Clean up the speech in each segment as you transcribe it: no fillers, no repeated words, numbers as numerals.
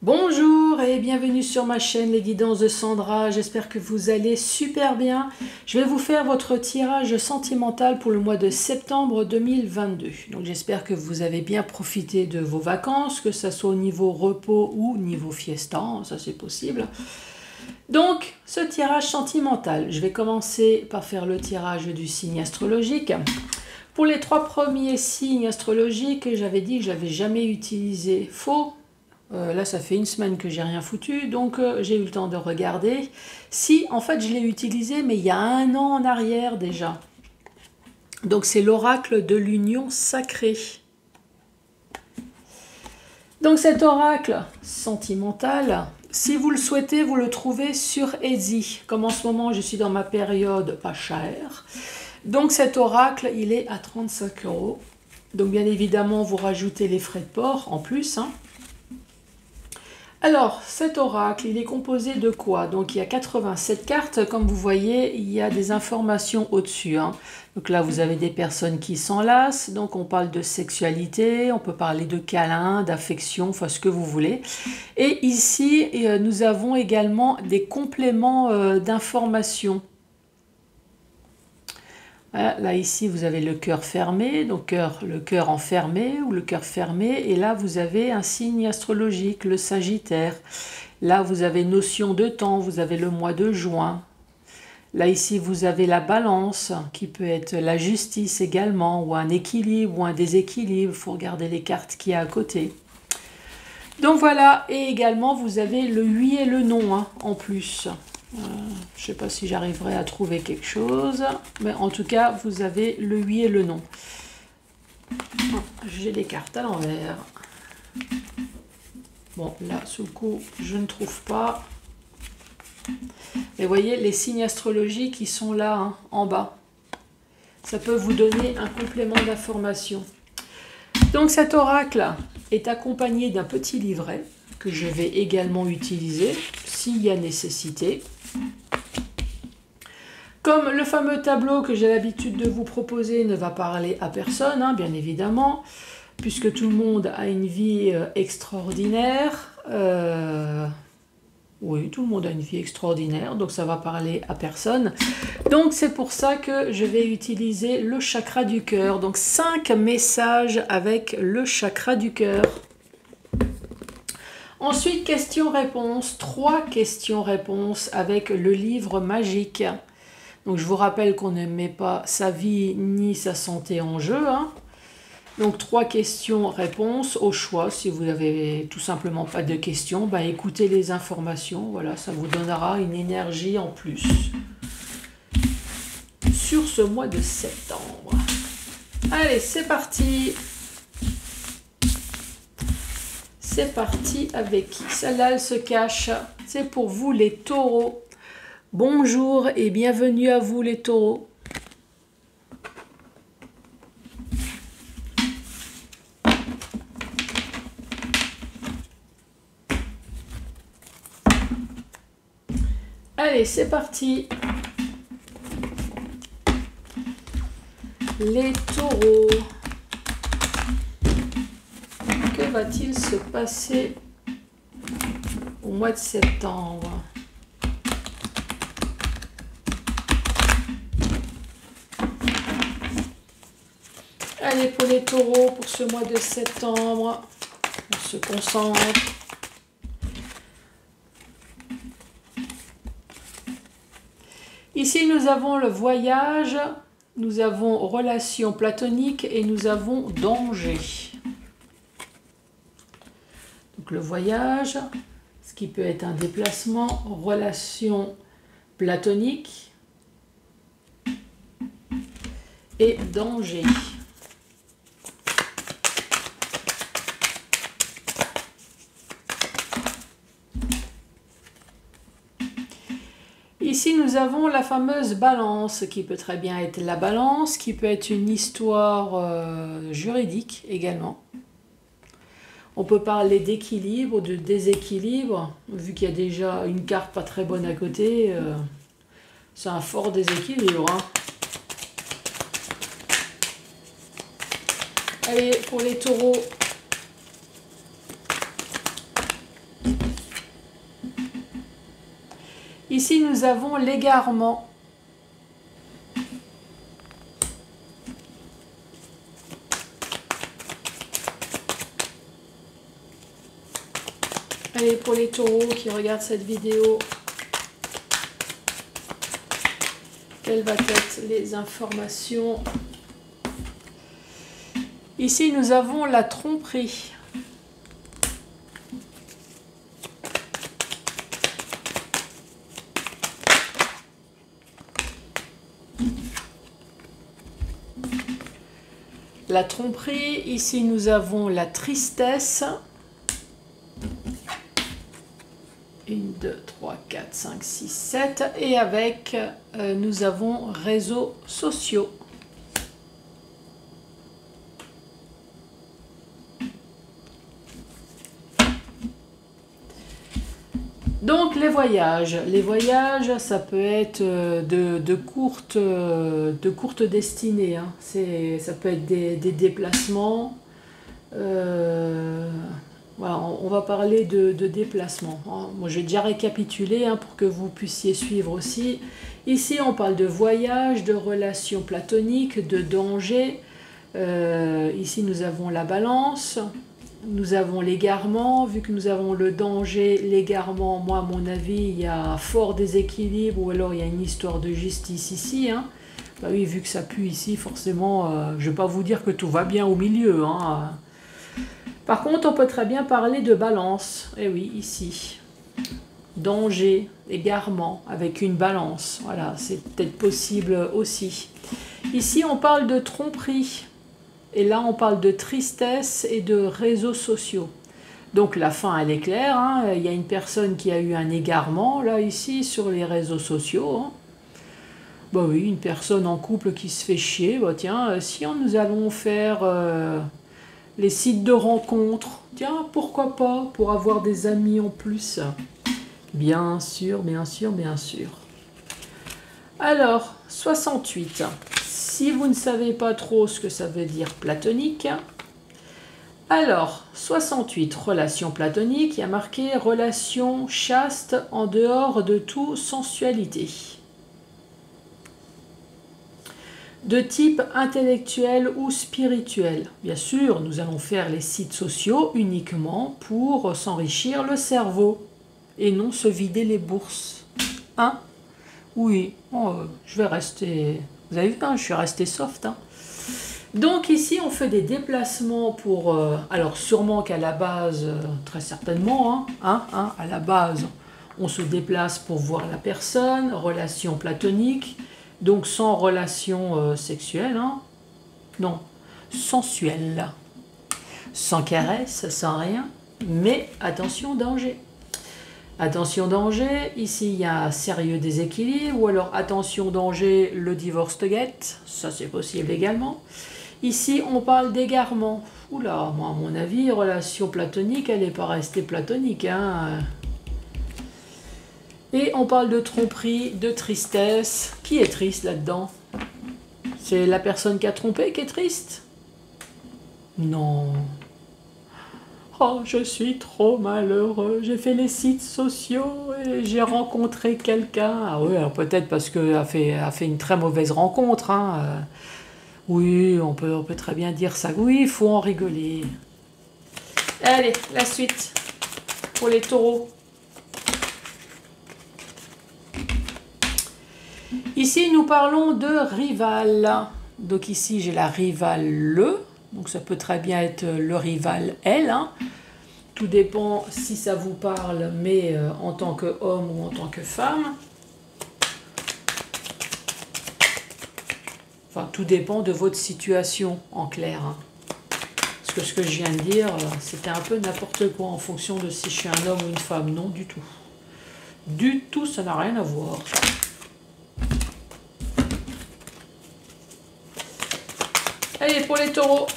Bonjour et bienvenue sur ma chaîne Les Guidances de Sandra, j'espère que vous allez super bien. Je vais vous faire votre tirage sentimental pour le mois de septembre 2022. Donc j'espère que vous avez bien profité de vos vacances, que ce soit au niveau repos ou niveau fiesta, ça c'est possible. Donc ce tirage sentimental, je vais commencer par faire le tirage du signe astrologique. Pour les 3 premiers signes astrologiques, j'avais dit que je n'avais jamais utilisé. Faux. Là, ça fait une semaine que j'ai rien foutu, donc j'ai eu le temps de regarder. Si, en fait, je l'ai utilisé, mais il y a 1 an en arrière déjà. Donc, c'est l'oracle de l'union sacrée. Donc, cet oracle sentimental, si vous le souhaitez, vous le trouvez sur Etsy. Comme en ce moment, je suis dans ma période pas chère. Donc, cet oracle, il est à 35 €. Donc, bien évidemment, vous rajoutez les frais de port en plus, hein. Alors, cet oracle, il est composé de quoi? Donc, il y a 87 cartes. Comme vous voyez, il y a des informations au-dessus, hein. Donc là, vous avez des personnes qui s'enlacent. Donc, on parle de sexualité, on peut parler de câlin, d'affection, enfin, ce que vous voulez. Et ici, nous avons également des compléments d'informations. Voilà, là, ici, vous avez le cœur fermé, donc le cœur enfermé ou le cœur fermé. Et là, vous avez un signe astrologique, le Sagittaire. Là, vous avez notion de temps, vous avez le mois de juin. Là, ici, vous avez la balance, qui peut être la justice également, ou un équilibre, ou un déséquilibre. Il faut regarder les cartes qu'il y a à côté. Donc voilà, et également, vous avez le oui et le non, hein, en plus. Je ne sais pas si j'arriverai à trouver quelque chose, mais en tout cas, vous avez le oui et le non. J'ai les cartes à l'envers. Bon, là, sous le coup, je ne trouve pas. Et vous voyez, les signes astrologiques, ils sont là, hein, en bas. Ça peut vous donner un complément d'information. Donc, cet oracle est accompagné d'un petit livret que je vais également utiliser s'il y a nécessité. Comme le fameux tableau que j'ai l'habitude de vous proposer ne va parler à personne, hein, bien évidemment, puisque tout le monde a une vie extraordinaire. Oui, tout le monde a une vie extraordinaire, donc ça va parler à personne. Donc c'est pour ça que je vais utiliser le chakra du cœur. Donc 5 messages avec le chakra du cœur. Ensuite, questions-réponses, 3 questions-réponses avec le livre magique. Donc, je vous rappelle qu'on ne met pas sa vie ni sa santé en jeu, hein. Donc, 3 questions-réponses au choix. Si vous n'avez tout simplement pas de questions, bah, écoutez les informations. Voilà, ça vous donnera une énergie en plus sur ce mois de septembre. Allez, c'est parti. C'est parti avec qui? Celle-là, elle se cache. C'est pour vous, les taureaux. Bonjour et bienvenue à vous, les taureaux. Allez, c'est parti. Les taureaux. Que va-t-il se passer au mois de septembre? Allez, pour les taureaux, pour ce mois de septembre, on se concentre. Ici, nous avons le voyage, nous avons relation platonique et nous avons danger. Donc le voyage, ce qui peut être un déplacement, relation platonique et danger. Ici, nous avons la fameuse balance, qui peut très bien être la balance, qui peut être une histoire juridique également. On peut parler d'équilibre, de déséquilibre, vu qu'il y a déjà une carte pas très bonne à côté, c'est un fort déséquilibre, hein. Allez, pour les taureaux, Ici, nous avons l'égarement. Allez, pour les taureaux qui regardent cette vidéo, quelles vont être les informations? Ici, nous avons la tromperie. La tromperie, ici nous avons la tristesse. 1, 2, 3, 4, 5, 6, 7. Et avec, nous avons réseaux sociaux. Donc les voyages, ça peut être de courtes destinées, hein. Ça peut être des déplacements. Voilà, on va parler de déplacements, hein. Moi, je vais déjà récapituler, hein, pour que vous puissiez suivre aussi. Ici, on parle de voyage, de relations platoniques, de danger. Ici, nous avons la balance. Nous avons l'égarement, vu que nous avons le danger, l'égarement, moi à mon avis, il y a fort déséquilibre ou alors il y a une histoire de justice ici, hein. Bah oui, vu que ça pue ici, forcément, je ne vais pas vous dire que tout va bien au milieu, hein. Par contre, on peut très bien parler de balance, et oui, ici. Danger, égarement, avec une balance, voilà, c'est peut-être possible aussi. Ici, on parle de tromperie. Et là, on parle de tristesse et de réseaux sociaux. Donc la fin, elle est claire, hein. Il y a une personne qui a eu un égarement, là, ici, sur les réseaux sociaux, hein. Bah oui, une personne en couple qui se fait chier. Bah tiens, si nous allons faire les sites de rencontres, tiens, pourquoi pas, pour avoir des amis en plus. Bien sûr, bien sûr, bien sûr. Alors, 68. Si vous ne savez pas trop ce que ça veut dire platonique, alors 68, relation platonique, il y a marqué relation chaste en dehors de toute sensualité. De type intellectuel ou spirituel. Bien sûr, nous allons faire les sites sociaux uniquement pour s'enrichir le cerveau et non se vider les bourses. Hein? Oui, je vais rester... Vous avez vu, hein, je suis resté soft, hein. Donc ici, on fait des déplacements pour... alors sûrement qu'à la base, très certainement, à la base, on se déplace pour voir la personne, relation platonique, donc sans relation sexuelle, hein. Non, sensuelle. Sans caresse, sans rien, mais attention, danger. Attention danger, ici il y a un sérieux déséquilibre, ou alors attention danger, le divorce te guette, ça c'est possible également. Ici on parle d'égarement. Oula, moi à mon avis, relation platonique, elle n'est pas restée platonique, hein. Et on parle de tromperie, de tristesse. Qui est triste là-dedans? C'est la personne qui a trompé qui est triste? Non. Oh, je suis trop malheureux, j'ai fait les sites sociaux et j'ai rencontré quelqu'un. Ah oui, peut-être parce qu'elle a fait une très mauvaise rencontre, hein. Oui, on peut très bien dire ça. Oui, il faut en rigoler. Allez, la suite pour les taureaux. Ici, nous parlons de rival. Donc ici, j'ai la rivale le. Donc ça peut très bien être le rival elle, hein. Tout dépend si ça vous parle, mais en tant qu'homme ou en tant que femme. Enfin, tout dépend de votre situation, en clair, hein. Parce que ce que je viens de dire, c'était un peu n'importe quoi en fonction de si je suis un homme ou une femme. Non, du tout. Du tout, ça n'a rien à voir. Allez, pour les taureaux.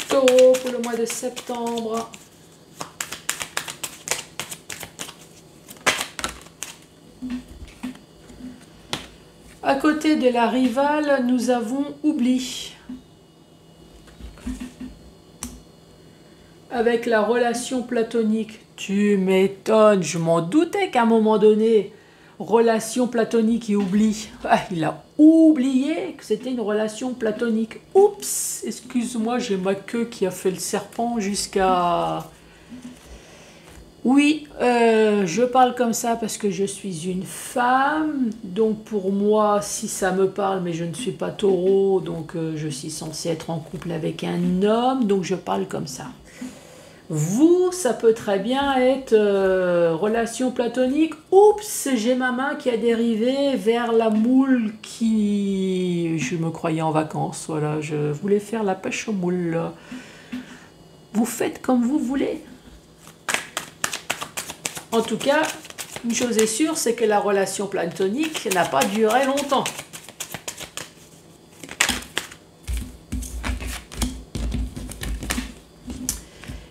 Taureau pour le mois de septembre. À côté de la rivale, nous avons oubli. avec la relation platonique. Tu m'étonnes, je m'en doutais qu'à un moment donné, relation platonique, il oublie. Ah, il a oublié que c'était une relation platonique. Oups, excuse-moi, j'ai ma queue qui a fait le serpent jusqu'à... Oui, je parle comme ça parce que je suis une femme, donc pour moi, si ça me parle, mais je ne suis pas taureau, donc je suis censée être en couple avec un homme, donc je parle comme ça. Vous, ça peut très bien être relation platonique. Oups, j'ai ma main qui a dérivé vers la moule qui... Je me croyais en vacances, voilà, je voulais faire la pêche aux moules. Vous faites comme vous voulez. En tout cas, une chose est sûre, c'est que la relation platonique n'a pas duré longtemps.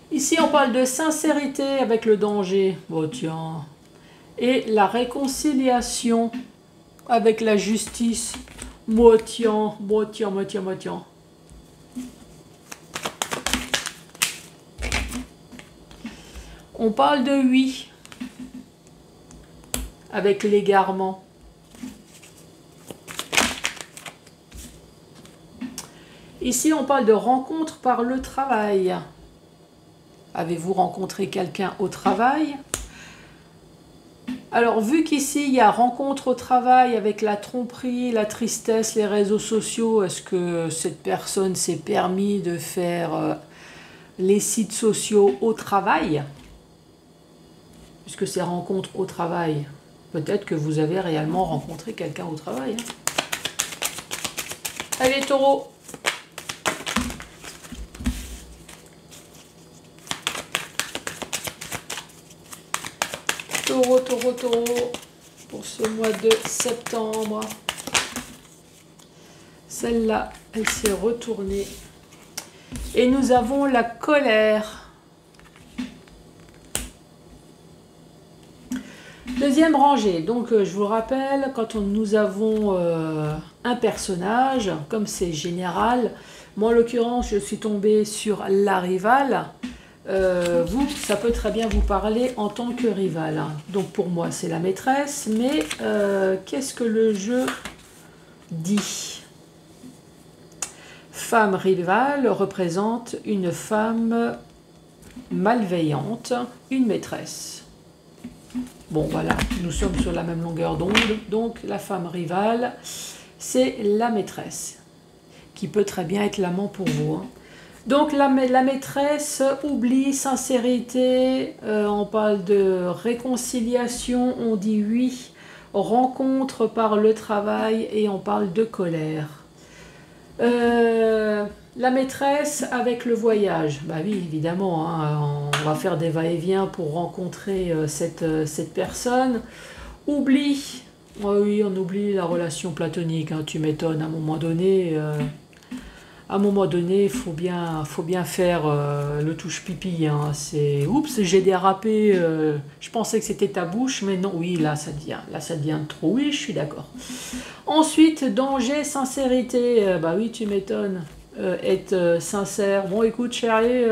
Ici, on parle de sincérité avec le danger. Bon, tiens. Et la réconciliation avec la justice. Moi, tiens, moi, tiens, moi, tiens, moi, tiens. On parle de oui avec l'égarement. Ici, on parle de rencontre par le travail. Avez-vous rencontré quelqu'un au travail? Alors, vu qu'ici, il y a rencontre au travail avec la tromperie, la tristesse, les réseaux sociaux, est-ce que cette personne s'est permis de faire les sites sociaux au travail? Puisque c'est rencontre au travail. Peut-être que vous avez réellement rencontré quelqu'un au travail. Allez, taureau! Taureau, taureau, taureau, pour ce mois de septembre. Celle-là, elle s'est retournée. Et nous avons la colère. Deuxième rangée, donc je vous rappelle, quand nous avons un personnage, comme c'est général, moi en l'occurrence je suis tombée sur la rivale, vous, ça peut très bien vous parler en tant que rivale. Donc pour moi c'est la maîtresse, mais qu'est-ce que le jeu dit? Femme rivale représente une femme malveillante, une maîtresse. Bon voilà, nous sommes sur la même longueur d'onde, donc la femme rivale, c'est la maîtresse, qui peut très bien être l'amant pour vous. Hein. Donc la maîtresse oublie, sincérité, on parle de réconciliation, on dit oui, rencontre par le travail et on parle de colère. La maîtresse avec le voyage, bah oui évidemment, hein, on va faire des va-et-vient pour rencontrer cette personne. Oublie, oh oui on oublie la relation platonique, hein, tu m'étonnes, à un moment donné il faut bien faire le touche pipi, hein, c'est oups j'ai dérapé, je pensais que c'était ta bouche mais non, oui là ça devient trop, oui je suis d'accord. Ensuite danger, sincérité, bah oui tu m'étonnes. Être sincère. Bon, écoute, chérie,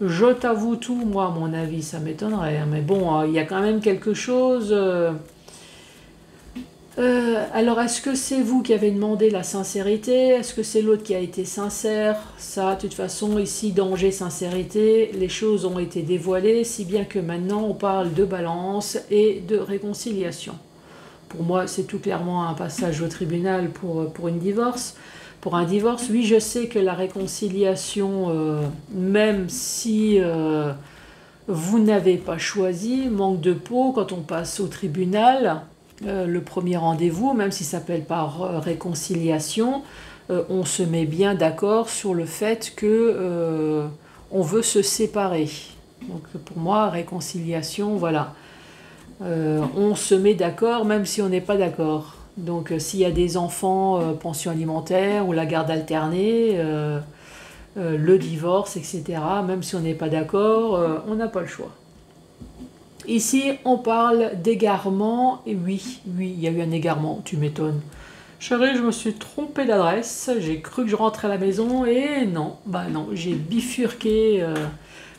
je t'avoue tout. Moi, à mon avis, ça m'étonnerait. Hein, mais bon, il y a quand même quelque chose. Alors, est-ce que c'est vous qui avez demandé la sincérité? Est-ce que c'est l'autre qui a été sincère? Ça, de toute façon, ici, danger, sincérité, les choses ont été dévoilées, si bien que maintenant, on parle de balance et de réconciliation. Pour moi, c'est tout clairement un passage au tribunal pour une divorce. Pour un divorce, oui, je sais que la réconciliation, même si vous n'avez pas choisi, manque de peau, quand on passe au tribunal, le premier rendez-vous, même si ça s'appelle pas réconciliation, on se met bien d'accord sur le fait que on veut se séparer. Donc pour moi, réconciliation, voilà. On se met d'accord même si on n'est pas d'accord. Donc s'il y a des enfants, pension alimentaire ou la garde alternée, le divorce, etc., même si on n'est pas d'accord, on n'a pas le choix. Ici, on parle d'égarement, et oui, il y a eu un égarement, tu m'étonnes. Chérie, je me suis trompée d'adresse, j'ai cru que je rentrais à la maison, et non, bah non, j'ai bifurqué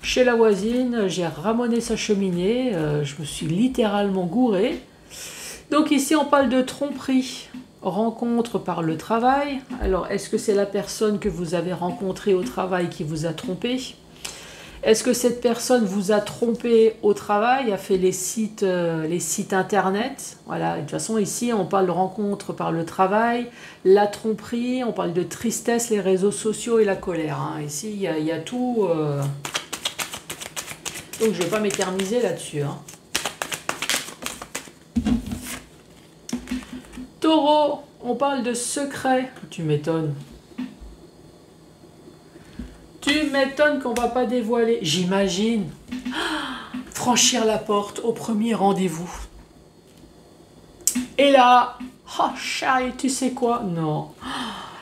Chez la voisine, j'ai ramoné sa cheminée, je me suis littéralement gourée. Donc ici, on parle de tromperie, rencontre par le travail. Alors, est-ce que c'est la personne que vous avez rencontrée au travail qui vous a trompé? Est-ce que cette personne vous a trompé au travail, a fait les sites internet? Voilà, de toute façon, ici, on parle de rencontre par le travail, la tromperie, on parle de tristesse, les réseaux sociaux et la colère. Hein. Ici, il y a tout... Donc, je ne vais pas m'éterniser là-dessus. Hein. Taureau, on parle de secret. Tu m'étonnes. Tu m'étonnes qu'on ne va pas dévoiler. J'imagine. Franchir la porte au premier rendez-vous. Et là, oh chérie, tu sais quoi? Non.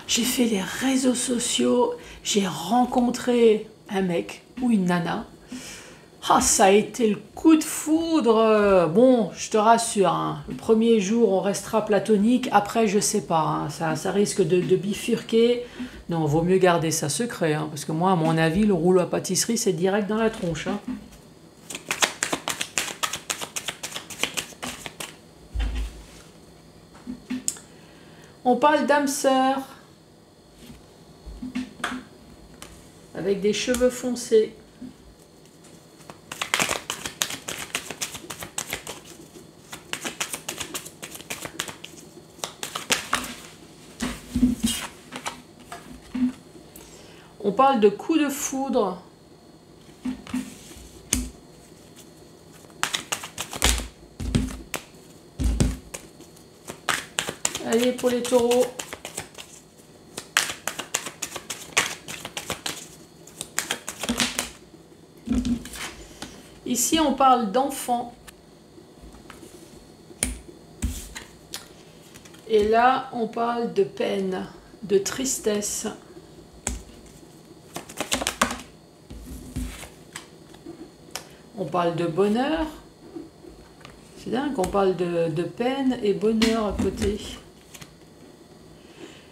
J'ai fait les réseaux sociaux. J'ai rencontré un mec ou une nana. Ah, ça a été le coup de foudre. Bon, je te rassure, hein, le premier jour, on restera platonique. Après, je sais pas, hein, ça risque de bifurquer. Non, vaut mieux garder ça secret, hein, parce que moi, à mon avis, le rouleau à pâtisserie, c'est direct dans la tronche. Hein. On parle d'âme sœur, avec des cheveux foncés. On parle de coup de foudre. Allez, pour les taureaux. Ici, on parle d'enfant. Et là, on parle de peine, de tristesse. On parle de bonheur. C'est dingue qu'on parle de peine et bonheur à côté.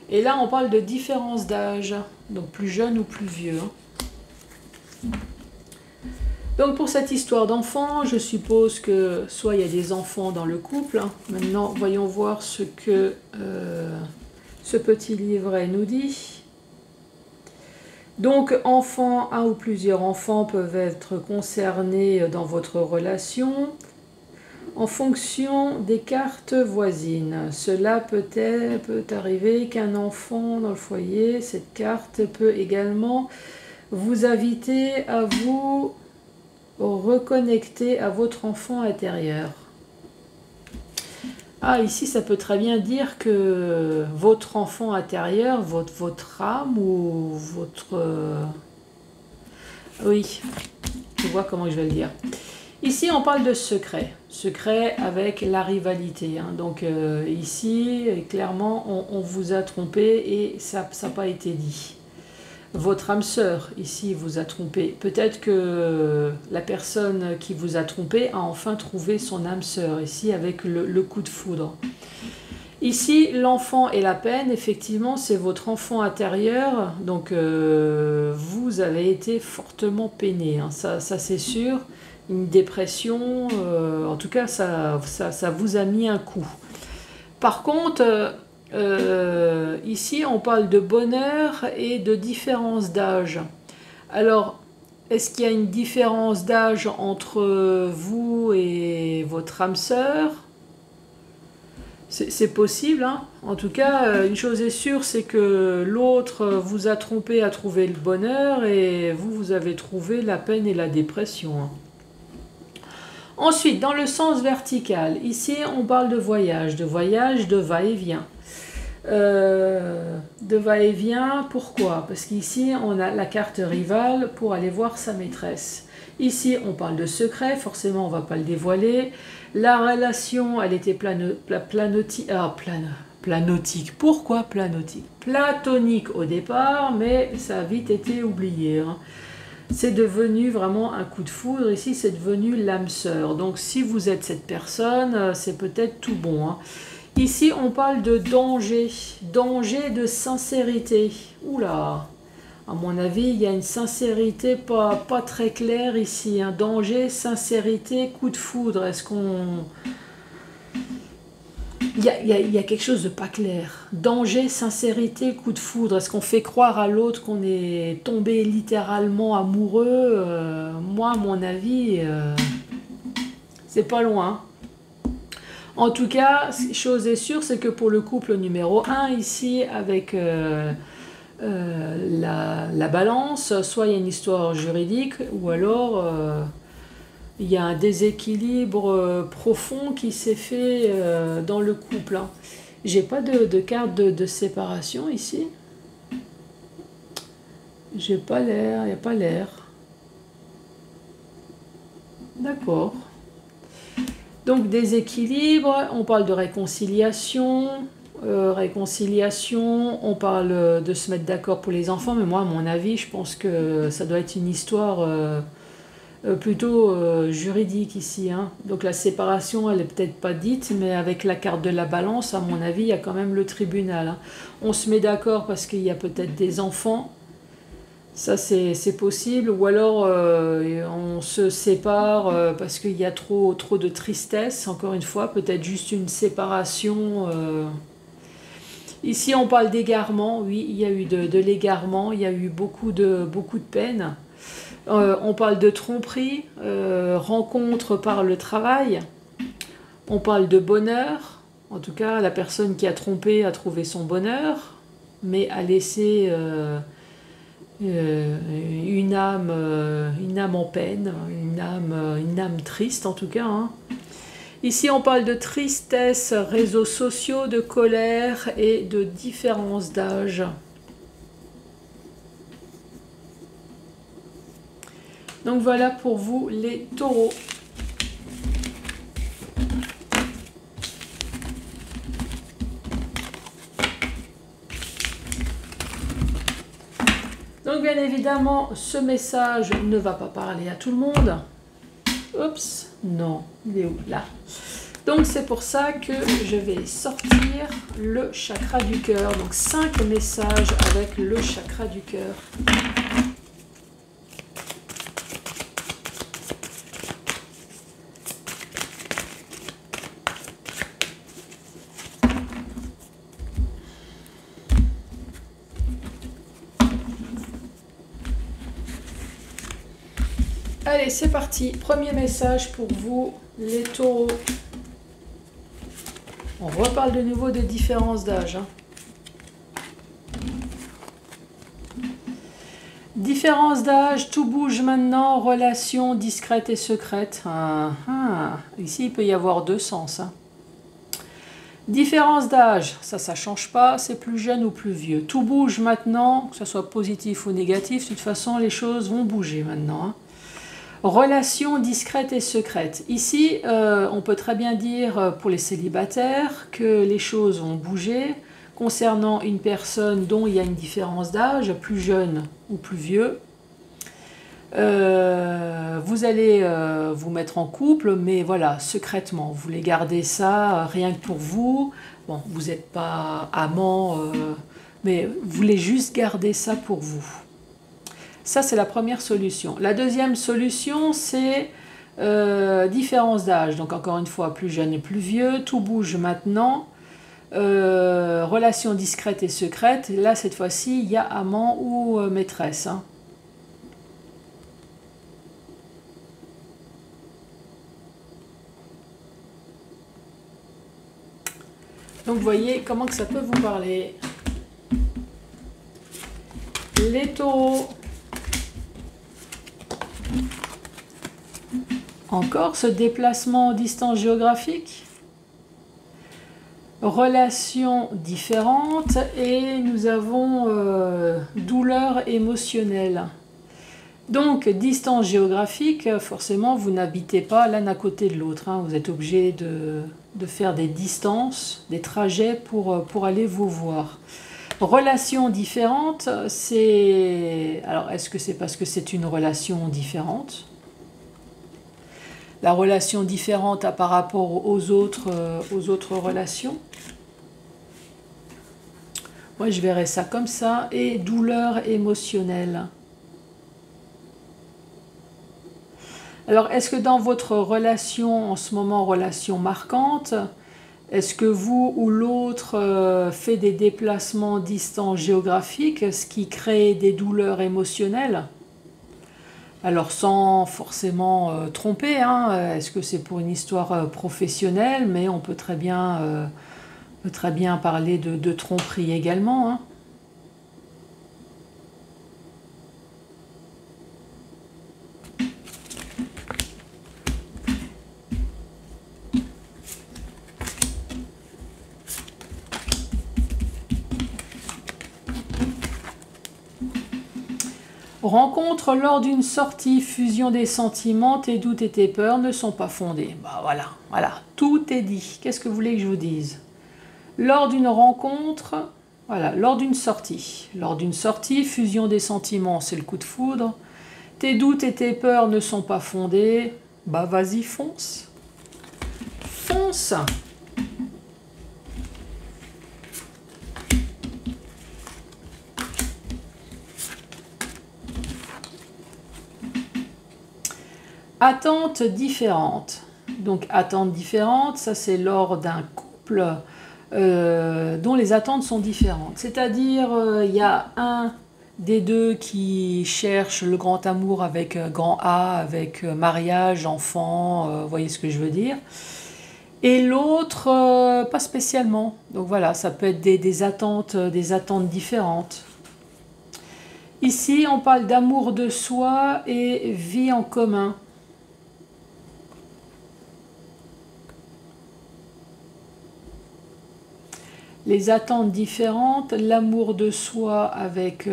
Et là, on parle de différence d'âge. Donc plus jeune ou plus vieux. Donc pour cette histoire d'enfant, je suppose que soit il y a des enfants dans le couple. Hein. Maintenant, voyons voir ce que ce petit livret nous dit. Donc, enfants, un ou plusieurs enfants peuvent être concernés dans votre relation en fonction des cartes voisines. Cela peut arriver qu'un enfant dans le foyer, cette carte peut également vous inviter à vous reconnecter à votre enfant intérieur. Ah, ici, ça peut très bien dire que votre enfant intérieur, votre âme ou votre... Oui, je vois comment je vais le dire. Ici, on parle de secret. Secret avec la rivalité. Hein. Donc ici, clairement, on vous a trompé et ça n'a pas été dit. Votre âme sœur, ici, vous a trompé. Peut-être que la personne qui vous a trompé a enfin trouvé son âme sœur, ici, avec le coup de foudre. Ici, l'enfant et la peine, effectivement, c'est votre enfant intérieur. Donc, vous avez été fortement peiné. Hein. Ça c'est sûr. Une dépression, en tout cas, ça vous a mis un coup. Par contre... ici, on parle de bonheur et de différence d'âge. Alors, est-ce qu'il y a une différence d'âge entre vous et votre âme sœur? C'est possible, hein. En tout cas, une chose est sûre, c'est que l'autre vous a trompé à trouver le bonheur et vous avez trouvé la peine et la dépression. Hein. Ensuite, dans le sens vertical, ici, on parle de voyage, de va-et-vient. De va-et-vient, pourquoi? Parce qu'ici on a la carte rivale pour aller voir sa maîtresse. Ici on parle de secret, forcément on ne va pas le dévoiler. La relation elle était planotique. Pourquoi planotique? Platonique au départ, mais ça a vite été oublié. Hein. C'est devenu vraiment un coup de foudre, ici c'est devenu l'âme sœur. Donc si vous êtes cette personne, c'est peut-être tout bon. Hein. Ici, on parle de danger, danger de sincérité. Oula, À mon avis, il y a une sincérité pas très claire ici. Hein. Danger, sincérité, coup de foudre. Est-ce qu'on... il y a quelque chose de pas clair. Danger, sincérité, coup de foudre. Est-ce qu'on fait croire à l'autre qu'on est tombé littéralement amoureux moi, à mon avis, c'est pas loin. En tout cas, chose est sûre, c'est que pour le couple numéro 1 ici, avec la balance, soit il y a une histoire juridique, ou alors il y a un déséquilibre profond qui s'est fait dans le couple. Hein. J'ai pas de carte de séparation ici. J'ai pas l'air, il n'y a pas l'air. D'accord. Donc déséquilibre, on parle de réconciliation, on parle de se mettre d'accord pour les enfants, mais moi à mon avis je pense que ça doit être une histoire plutôt juridique ici. Hein. Donc la séparation elle est peut-être pas dite, mais avec la carte de la balance à mon avis il y a quand même le tribunal. Hein. On se met d'accord parce qu'il y a peut-être des enfants. Ça, c'est possible. Ou alors, on se sépare parce qu'il y a trop de tristesse. Encore une fois, peut-être juste une séparation. Ici, on parle d'égarement. Oui, il y a eu de l'égarement. Il y a eu beaucoup de peine. On parle de tromperie, rencontre par le travail. On parle de bonheur. En tout cas, la personne qui a trompé a trouvé son bonheur, mais a laissé... une âme en peine, une âme triste en tout cas. Hein. Ici on parle de tristesse, réseaux sociaux, de colère et de différence d'âge. Donc voilà pour vous les taureaux. Donc bien évidemment, ce message ne va pas parler à tout le monde. Oups, non, il est où? Là. Donc c'est pour ça que je vais sortir le chakra du cœur. Donc 5 messages avec le chakra du cœur. Allez, c'est parti. Premier message pour vous, les taureaux. On reparle de nouveau de différence d'âge. Hein. Différence d'âge, tout bouge maintenant, relation discrète et secrète. Ici, il peut y avoir deux sens. Hein. Différence d'âge, ça change pas, c'est plus jeune ou plus vieux. Tout bouge maintenant, que ce soit positif ou négatif, de toute façon, les choses vont bouger maintenant. Hein. Relation discrète et secrète. Ici, on peut très bien dire pour les célibataires que les choses vont bouger concernant une personne dont il y a une différence d'âge, plus jeune ou plus vieux. Vous allez vous mettre en couple, mais voilà, secrètement. Vous voulez garder ça rien que pour vous. Bon, vous n'êtes pas amant, mais vous voulez juste garder ça pour vous. Ça, c'est la première solution. La deuxième solution, c'est différence d'âge. Donc, encore une fois, plus jeune et plus vieux. Tout bouge maintenant. Relation discrète et secrète. Là, cette fois-ci, il y a amant ou maîtresse. Hein. Donc, vous voyez comment que ça peut vous parler. Les taureaux. Encore ce déplacement en distance géographique. Relations différentes et nous avons douleur émotionnelle. Donc, distance géographique, forcément, vous n'habitez pas l'un à côté de l'autre. Hein. Vous êtes obligé de faire des distances, des trajets pour aller vous voir. Relations différentes, c'est... Alors, est-ce que c'est parce que c'est une relation différente ? La relation différente par rapport aux autres relations. Moi, je verrais ça comme ça. Et douleur émotionnelle. Alors, est-ce que dans votre relation, en ce moment, relation marquante, est-ce que vous ou l'autre fait des déplacements distants géographiques, ce qui crée des douleurs émotionnelles? Alors, sans forcément tromper, hein, est-ce que c'est pour une histoire professionnelle, mais on peut très bien parler de tromperie également, hein. Rencontre lors d'une sortie, fusion des sentiments, tes doutes et tes peurs ne sont pas fondés. Bah voilà, voilà, tout est dit. Qu'est-ce que vous voulez que je vous dise? Lors d'une rencontre, voilà, lors d'une sortie. Lors d'une sortie, fusion des sentiments, c'est le coup de foudre. Tes doutes et tes peurs ne sont pas fondés. Bah vas-y, fonce. Fonce. Attentes différentes. Donc, attentes différentes, ça c'est lors d'un couple dont les attentes sont différentes. C'est-à-dire, il y a un des deux qui cherche le grand amour avec grand A, avec mariage, enfant, vous voyez ce que je veux dire. Et l'autre, pas spécialement. Donc voilà, ça peut être des attentes différentes. Ici, on parle d'amour de soi et vie en commun. Les attentes différentes, l'amour de soi avec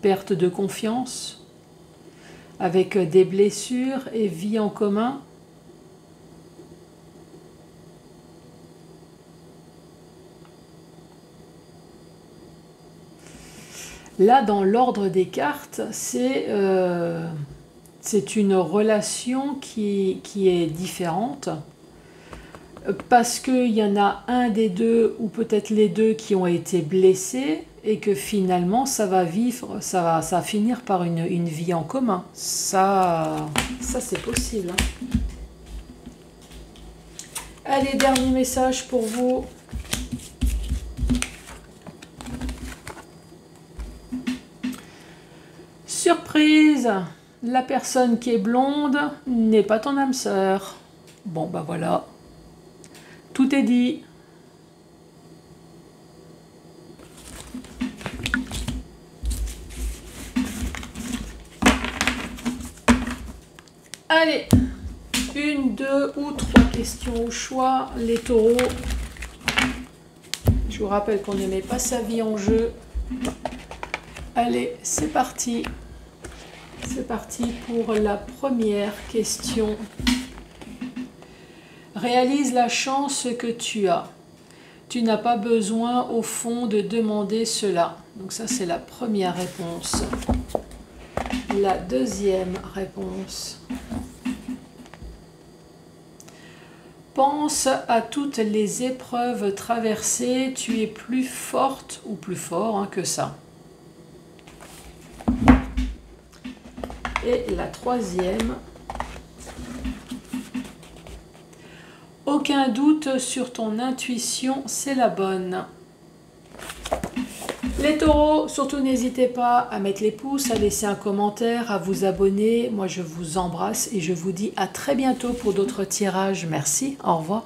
perte de confiance, avec des blessures et vie en commun. Là, dans l'ordre des cartes, c'est une relation qui est différente. Parce qu'il y en a un des deux, ou peut-être les deux, qui ont été blessés, et que finalement, ça va finir par une vie en commun. Ça c'est possible, hein. Allez, dernier message pour vous. Surprise! La personne qui est blonde n'est pas ton âme sœur. Bon, bah voilà. Tout est dit. Allez, une, deux ou trois questions au choix. Les taureaux. Je vous rappelle qu'on ne met pas sa vie en jeu. Allez, c'est parti. C'est parti pour la première question. Réalise la chance que tu as. Tu n'as pas besoin, au fond, de demander cela. Donc ça, c'est la première réponse. La deuxième réponse. Pense à toutes les épreuves traversées. Tu es plus forte ou plus fort, hein, que ça. Et la troisième. Aucun doute sur ton intuition, c'est la bonne. Les taureaux, surtout n'hésitez pas à mettre les pouces, à laisser un commentaire, à vous abonner. Moi, je vous embrasse et je vous dis à très bientôt pour d'autres tirages. Merci, au revoir.